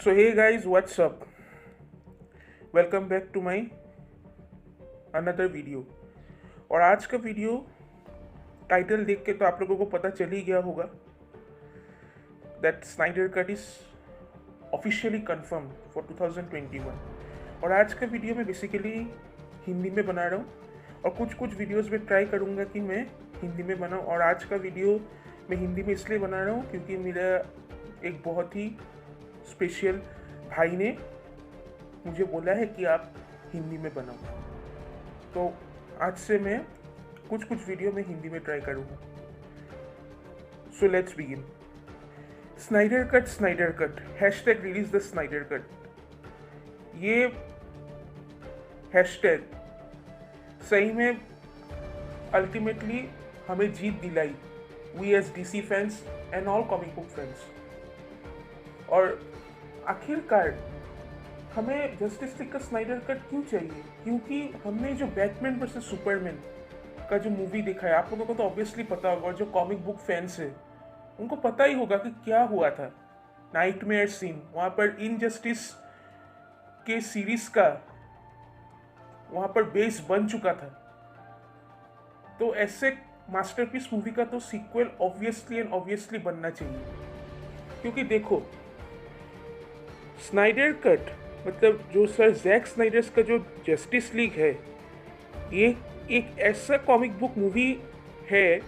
So hey guys, what's up? Welcome back to my another video. और आज का video title देख के तो आप लोगों को पता चल ही गया होगा that Snyder Cut is officially confirmed for 2021. और आज का वीडियो मैं बेसिकली हिंदी में बना रहा हूँ और कुछ वीडियोस में ट्राई करूँगा कि मैं हिंदी में बनाऊँ। और आज का वीडियो मैं हिंदी में इसलिए बना रहा हूँ क्योंकि मेरा एक बहुत ही स्पेशल भाई ने मुझे बोला है कि आप हिंदी में बनाओ, तो आज से मैं कुछ वीडियो में हिंदी में ट्राई करूँगा। So let's begin. Snyder cut hashtag release the Snyder cut. ये हैशटैग सही में अल्टीमेटली हमें जीत दिलाई, we as DC fans and all comic book fans. और आखिरकार हमें जस्टिस लीग का स्नाइडर कट क्यों चाहिए? क्योंकि हमने जो बैटमैन वर्सेस सुपरमैन का जो मूवी देखा है, आप लोगों को तो ऑब्वियसली पता होगा, और जो कॉमिक बुक फैंस है उनको पता ही होगा कि क्या हुआ था। नाइटमेयर सीन, वहाँ पर इनजस्टिस के सीरीज का वहाँ पर बेस बन चुका था। तो ऐसे मास्टरपीस मूवी का तो सीक्वल ऑब्वियसली बनना चाहिए। क्योंकि देखो, स्नाइडर कट मतलब जो सर जैक स्नाइडर्स का जो जस्टिस लीग है, ये एक ऐसा कॉमिक बुक मूवी है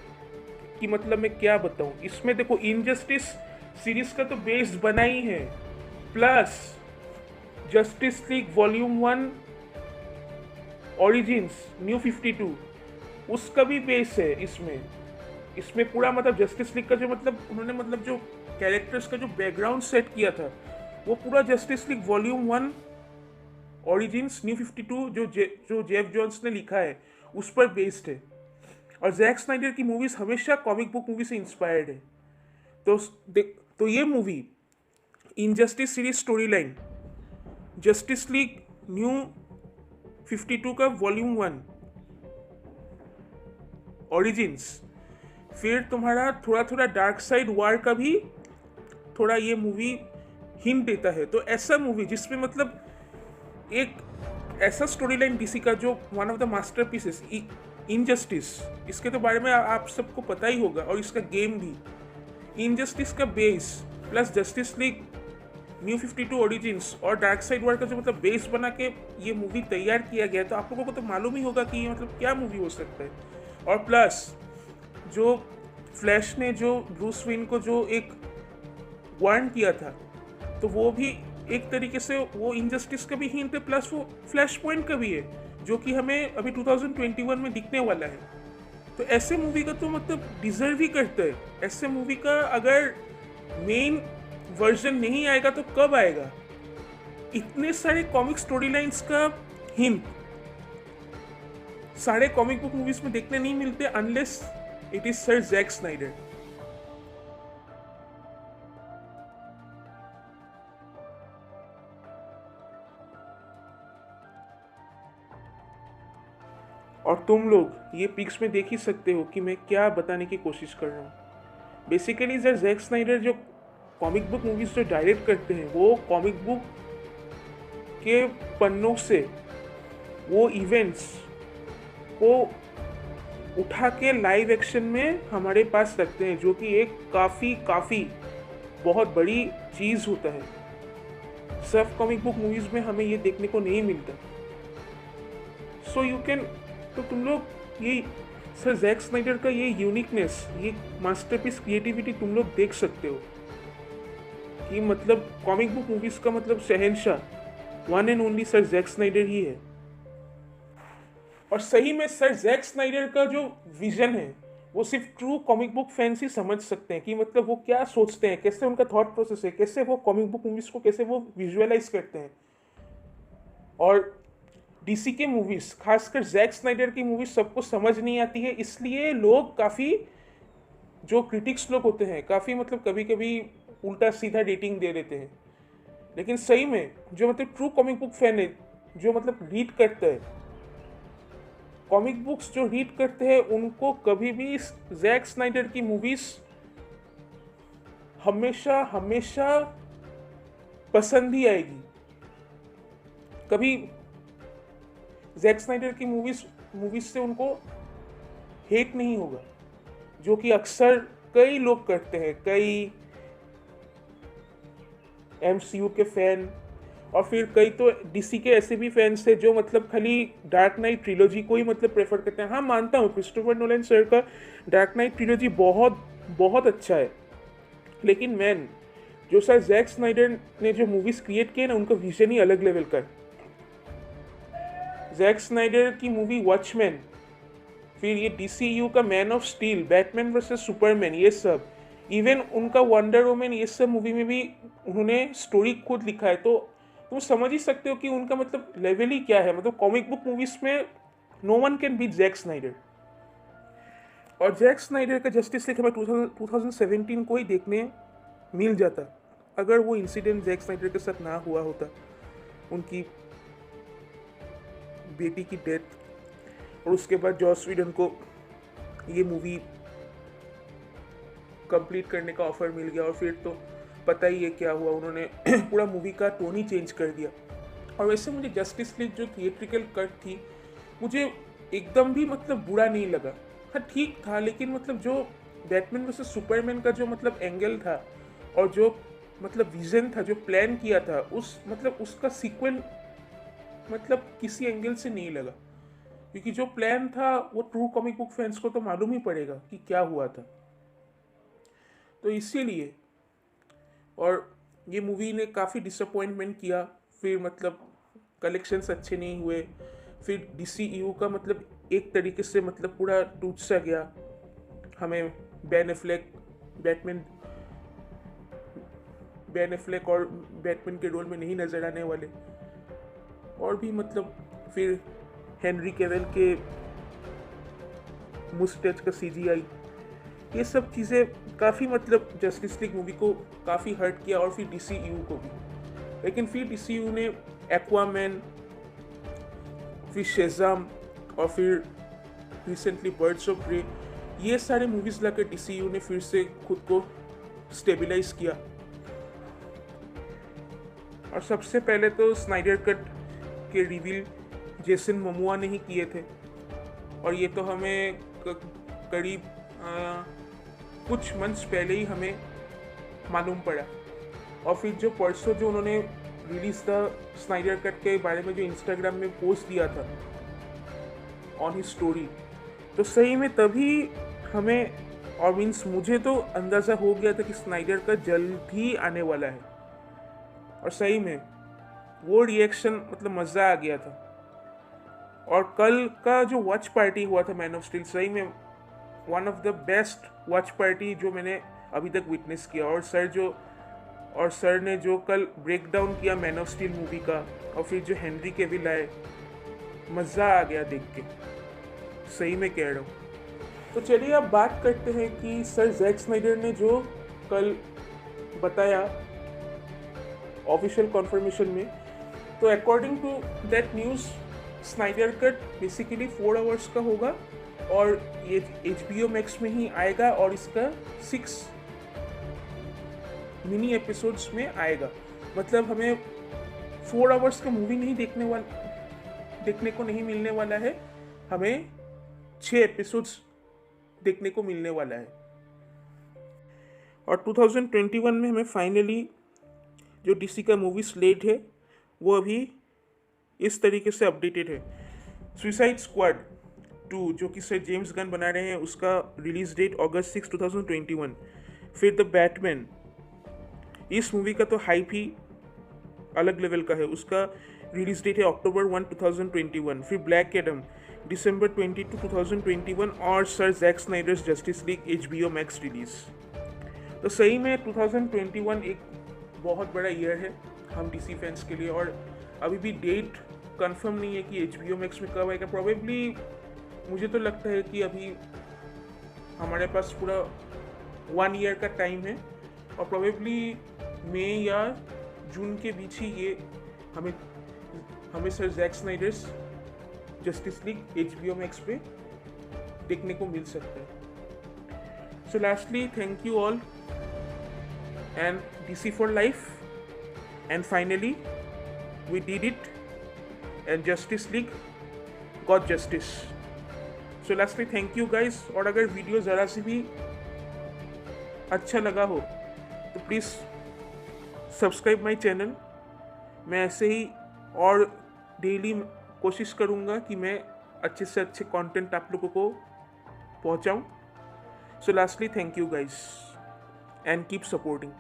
कि मतलब मैं क्या बताऊं। इसमें देखो, इनजस्टिस सीरीज का तो बेस बना ही है, plus justice league volume 1 origins new 52 उसका भी बेस है इसमें पूरा मतलब जस्टिस लीग का जो मतलब उन्होंने मतलब जो कैरेक्टर्स का जो बैकग्राउंड सेट किया था वो पूरा justice league volume 1 origins new 52 जो जेफ जॉन्स ने लिखा है उस पर बेस्ड है। और जैक स्नाइडर की मूवीज हमेशा कॉमिक बुक मूवी से इंस्पायर्ड है। तो ये movie injustice series story line, justice league new 52 का वॉल्यूम 1 ओरिजिन्स, फिर तुम्हारा थोड़ा डार्क साइड वार का भी थोड़ा ये मूवी हिंट देता है। तो ऐसा मूवी जिसमें मतलब एक ऐसा स्टोरी लाइन डीसी का जो one of the masterpieces injustice, इसके तो बारे में आप सबको पता ही होगा, और इसका गेम भी इनजस्टिस का base plus justice league new 52 origins और डार्क साइड वार का जो मतलब बेस बना के ये मूवी तैयार किया गया। तो आप लोगों को तो मालूम ही होगा कि ये मतलब क्या मूवी हो सकता है। और प्लस जो फ्लैश ने जो ब्रूस वेन को जो एक वार्न किया था, तो वो भी एक तरीके से वो इनजस्टिस का भी हिंट है, प्लस वो फ्लैश पॉइंट का भी है जो कि हमें अभी 2021 में दिखने वाला है। तो ऐसे मूवी का तो मतलब डिजर्व ही करता है। ऐसे मूवी का अगर मेन वर्जन नहीं आएगा तो कब आएगा? इतने सारे कॉमिक स्टोरी लाइन्स का हिंट सारे कॉमिक बुक मूवीज में देखने नहीं मिलते unless it is sir Jack Snyder. और तुम लोग ये पिक्स में देख ही सकते हो कि मैं क्या बताने की कोशिश कर रहा हूँ। बेसिकली सर जैक स्नाइडर जो कॉमिक बुक मूवीज जो डायरेक्ट करते हैं, वो कॉमिक बुक के पन्नों से वो इवेंट्स को उठा के लाइव एक्शन में हमारे पास रखते हैं, जो कि एक काफ़ी बहुत बड़ी चीज़ होता है। सिर्फ कॉमिक बुक मूवीज़ में हमें ये देखने को नहीं मिलता। सो यू कैन, तो तुम लोग ये सर जैक स्नाइडर का ये यूनिकनेस, ये मास्टरपीस क्रिएटिविटी तुम लोग देख सकते हो कि मतलब कॉमिक बुक मूवीज़ का मतलब शहंशाह one and only sir Jack Snyder ही है। और सही में सर जैक स्नाइडर का जो विजन है वो सिर्फ ट्रू कॉमिक बुक फैंस ही समझ सकते हैं कि मतलब वो क्या सोचते हैं, कैसे उनका थॉट प्रोसेस है, कैसे वो कॉमिक बुक मूवीज को कैसे वो विजुअलाइज करते हैं। और डीसी के मूवीज, खासकर जैक स्नाइडर की मूवीज सबको समझ नहीं आती है, इसलिए लोग काफ़ी जो क्रिटिक्स लोग होते हैं काफ़ी मतलब कभी कभी उल्टा सीधा रेटिंग दे देते हैं। लेकिन सही में जो मतलब ट्रू कॉमिक बुक फैन है, जो मतलब रीड करता है कॉमिक बुक्स, जो रीड करते हैं, उनको कभी भी जैक स्नाइडर की मूवीज हमेशा पसंद ही आएगी। कभी जैक स्नाइडर की मूवीज से उनको हेट नहीं होगा, जो कि अक्सर कई लोग करते हैं, कई एमसीयू के फैन और फिर कई तो डीसी के ऐसे भी फैंस हैं जो मतलब खाली डार्क नाइट ट्रिलॉजी को ही मतलब प्रेफर करते हैं। हाँ, मानता हूँ क्रिस्टोफर नोलन सर का डार्क नाइट ट्रिलॉजी बहुत बहुत अच्छा है, लेकिन मैन जो सर जैक स्नाइडर ने जो मूवीज क्रिएट किए ना, उनका विजन ही अलग लेवल का है। जैक स्नाइडर की मूवी वॉचमैन, फिर ये डीसीयू का man of steel, Batman versus Superman, ये सब, इवन उनका वंडर वुमन, ये सब मूवी में भी उन्होंने स्टोरी खुद लिखा है। तो तुम समझ ही सकते हो कि उनका मतलब लेवल ही क्या है। मतलब कॉमिक बुक मूवीज में no one can beat Jack Snyder. और जैक स्नाइडर का जस्टिस लीग हमें 2017 को ही देखने मिल जाता अगर वो इंसिडेंट जैक स्नाइडर के साथ ना हुआ होता, उनकी बेटी की डेथ और उसके बाद जॉस व्हीडन को ये मूवी कंप्लीट करने का ऑफर मिल गया और फिर तो पता ही है क्या हुआ, उन्होंने पूरा मूवी का टोन ही चेंज कर दिया। और वैसे मुझे जस्टिस लीग जो थिएट्रिकल कट थी, मुझे एकदम भी मतलब बुरा नहीं लगा। हाँ, ठीक था, लेकिन मतलब जो बैटमैन वर्सेस सुपरमैन का जो मतलब एंगल था और जो मतलब विजन था, जो प्लान किया था, उस मतलब उसका सीक्वल मतलब किसी एंगल से नहीं लगा, क्योंकि जो प्लान था वो ट्रू कॉमिक बुक फैंस को तो मालूम ही पड़ेगा कि क्या हुआ था। तो इसीलिए, और ये मूवी ने काफ़ी डिसअपॉइंटमेंट किया, फिर मतलब कलेक्शंस अच्छे नहीं हुए, फिर डीसीयू का मतलब एक तरीके से मतलब पूरा टूट सा गया। हमें बेन एफ्लेक और बैटमैन के रोल में नहीं नजर आने वाले, और भी मतलब फिर हेनरी कैविल के मुस्टैच का सीजीआई, ये सब चीज़ें काफ़ी मतलब जस्टिस लीग मूवी को काफ़ी हर्ट किया, और फिर डीसीयू को भी। लेकिन फिर डीसीयू ने एक्वामैन, फिर शेज़ाम और फिर रिसेंटली बर्ड्स ऑफ प्रे, ये सारे मूवीज़ लाकर डीसीयू ने फिर से खुद को स्टेबलाइज किया। और सबसे पहले तो स्नाइडर कट के रिवील जेसन मोमोआ ने ही किए थे, और ये तो हमें करीब कुछ मंथ्स पहले ही हमें मालूम पड़ा। और फिर जो परसों जो उन्होंने रिलीज द स्नाइडर कट के बारे में जो इंस्टाग्राम में पोस्ट दिया था ऑन ही स्टोरी, तो सही में तभी हमें, और मीन्स मुझे तो अंदाज़ा हो गया था कि स्नाइडर का जल्द ही आने वाला है। और सही में वो रिएक्शन मतलब मज़ा आ गया था। और कल का जो वॉच पार्टी हुआ था मैन ऑफ स्टील, सही में one of the best watch party जो मैंने अभी तक विटनेस किया। और सर ने जो कल ब्रेक डाउन किया मैन ऑफ स्टील मूवी का, और फिर जो हेनरी केविल आए, मज़ा आ गया देख के, सही में कह रहा हूँ। तो चलिए अब बात करते हैं कि सर जैक स्नाइडर ने जो कल बताया ऑफिशियल कॉन्फर्मेशन में, तो according to that news Snyder cut basically 4 hours का होगा और ये HBO मैक्स में ही आएगा, और इसका 6 मिनी एपिसोड्स में आएगा। मतलब हमें 4 आवर्स का मूवी नहीं देखने को नहीं मिलने वाला है, हमें 6 एपिसोड्स देखने को मिलने वाला है। और 2021 में हमें फाइनली जो डीसी का मूवी स्लेट है वो अभी इस तरीके से अपडेटेड है। सुसाइड स्क्वाड 2 जो कि सर जेम्स गन बना रहे हैं, उसका रिलीज डेट अगस्त 6, 2021। फिर द बैटमैन, इस मूवी का तो हाइप ही अलग लेवल का है, उसका रिलीज डेट है अक्टूबर 1, 2021। फिर ब्लैक एडम दिसंबर 22, 2021, और sir Jack Snyder's justice league HBO max release. तो सही में 2021 एक बहुत बड़ा ईयर है हम डीसी फैंस के लिए, और अभी भी डेट कंफर्म नहीं है कि HBO मैक्स में कब आएगा। प्रोबेबली मुझे तो लगता है कि अभी हमारे पास पूरा 1 ईयर का टाइम है, और प्रोबेबली मई या जून के बीच ही ये हमें sir Jack Snyder's justice league HBO max पे देखने को मिल सकता है। So lastly, thank you all and DC for life. And finally, we did it, and Justice League got justice. So lastly, thank you guys. और अगर video ज़रा सी भी अच्छा लगा हो तो प्लीज़ सब्सक्राइब माई चैनल. मैं ऐसे ही और डेली कोशिश करूँगा कि मैं अच्छे से अच्छे कंटेंट आप लोगों को पहुँचाऊँ. So lastly, thank you guys and keep supporting.